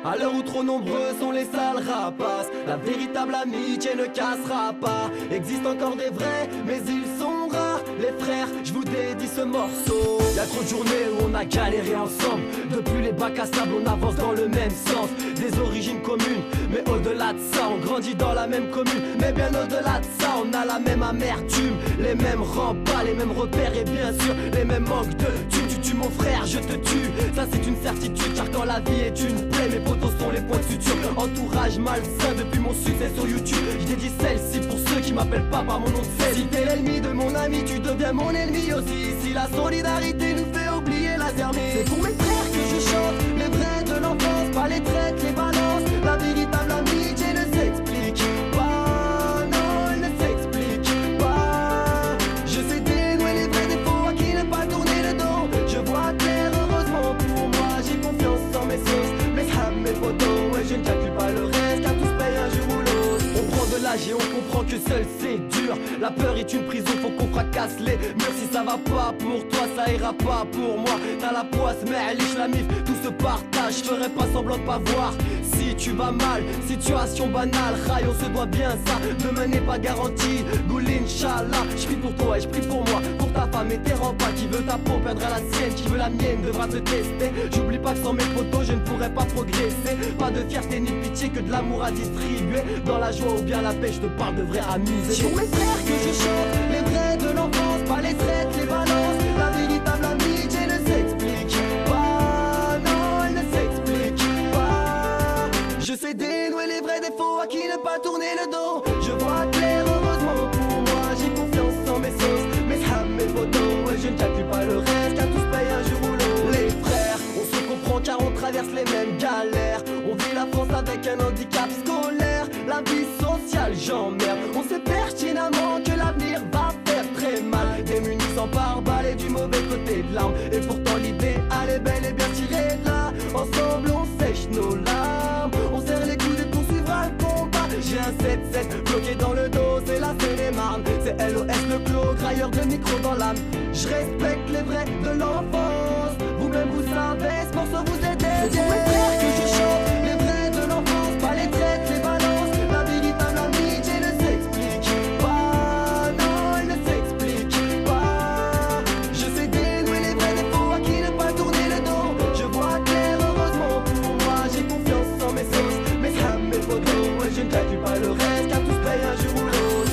À l'heure où trop nombreux sont les sales rapaces, la véritable amitié ne cassera pas. Existe encore des vrais, mais ils sont rares. Les frères, je vous dédie ce morceau. Y'a trop de journées où on a galéré ensemble. Depuis les bacs à sable, on avance dans le même sens. Des origines communes, mais au-delà de ça, on grandit dans la même commune. Mais bien au-delà de ça, on a la même amertume, les mêmes remparts, les mêmes repères et bien sûr les mêmes manques de thunes. Tu tues mon frère, je te tue, ça c'est une certitude. Car quand la vie est une plaie, mes potos sont les points de suture. Entourage malsain depuis mon succès sur YouTube. Je dédie celle-ci pour ceux qui m'appellent pas par mon nom de scène. Si t'es l'ennemi de mon ami, tu deviens mon ennemi aussi. Si la solidarité nous fait oublier la zermie, c'est pour mes frères que je chante, les vrais de l'enfance, pas les traites, les balances. La véritable amitié ne s'explique pas, non, elle ne s'explique pas. Je sais dénouer les vrais défauts à qui ne pas tourner le dos. Je vois clair, heureusement pour moi, j'ai confiance en mes sauces, mes ham, mes potos. Et je ne calcule pas le reste, car tous payent un jour ou l'autre. On prend de l'âge et on comprend que seul c'est dur. La peur est une prison, faut qu'on fracasse les murs. Si ça va pas pour toi, ça ira pas pour moi. T'as la poisse, mais liche la mif, tout se partage. Je ferai pas semblant de pas voir si tu vas mal, situation banale. Rail, on se doit bien ça, demain n'est pas garanti. Goul Inch'Allah, je prie pour toi et je prie pour moi, pour ta femme et tes remparts. Qui veut ta peau perdra la sienne, qui veut la mienne devra te tester. J'oublie pas que sans mes photos je ne pourrais pas progresser. Pas de fierté ni de pitié, que de l'amour à distribuer. Dans la joie ou bien la paix, je te parle de vraie amitié. C'est pour mes frères que je chante, les vrais de l'enfance, pas les traites, les balances. La véritable amitié ne s'explique pas, non, elle ne s'explique pas. Je sais dénouer les vrais défauts à qui ne pas tourner le dos. Je vois clair, heureusement pour moi, j'ai confiance en mes sauces, mes ham, mes photos. Et je ne calcule pas le reste, car tous payent un jour ou l'autre. Les frères, on se comprend car on traverse les mêmes galères. On vit la France avec un handicap scolaire. La vie sociale, j'emmerde. On sait pertinemment que l'avenir va faire très mal. Démunis sans pare-balles et du mauvais côté de l'arme. Et pourtant l'idéal est bel et bien tiré de là. Ensemble on sèche nos larmes, on serre les coudes et poursuivra le combat. J'ai un 7-7 bloqué dans le dos, c'est la Seine-et-Marne. C'est LOS le clos, grailleur de micro dans l'âme. Je respecte les vrais de l'enfance, vous-même vous savez, ce morceau vous est dédié. C'est pour mes frères que je chante, les vrais de l'enfance, pas les traites, les balances. La véritable amitié ne s'explique pas, non, elle ne s'explique pas. Je sais dénouer les vrais défauts à qui ne pas tourner le dos. Je vois clair, heureusement pour moi, j'ai confiance en mes sauces, mes ham, mes photos. Et je ne calcule pas le reste, car tous payent un jour ou l'autre.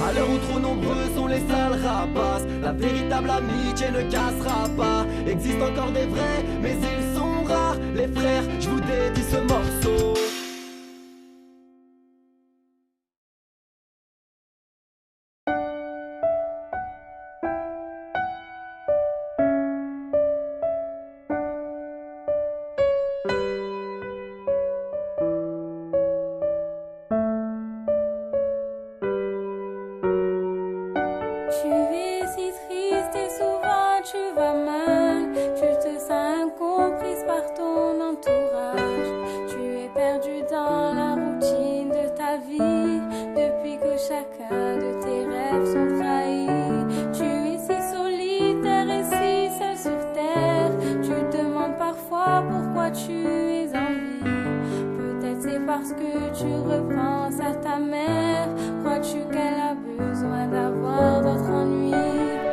À l'heure où trop nombreux sont les sales rapaces, la véritable amitié ne cassera pas. Existe encore des vrais, mais ils sont rares. Les frères, je vous dédie ce morceau. Tu es si triste et souvent tu vas mal. Tu te sens incomprise par ton entourage. Tu es perdue dans la routine de ta vie. Depuis que chacun de tes rêves sont trahis. Tu es si solitaire et si seule sur terre. Tu te demandes parfois pourquoi tu es en vie. Peut-être c'est parce que tu repenses à ta mère. Crois-tu qu'elle a besoin d'avoir d'autres ennuis?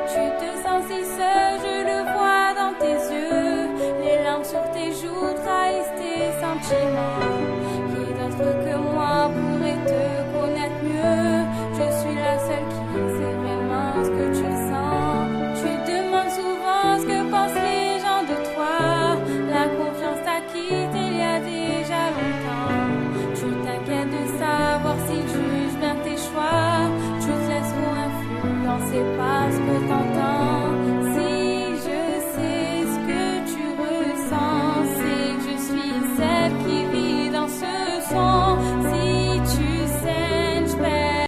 Tu te sens si seul, je le vois dans tes yeux. Les larmes sur tes joues trahissent tes sentiments.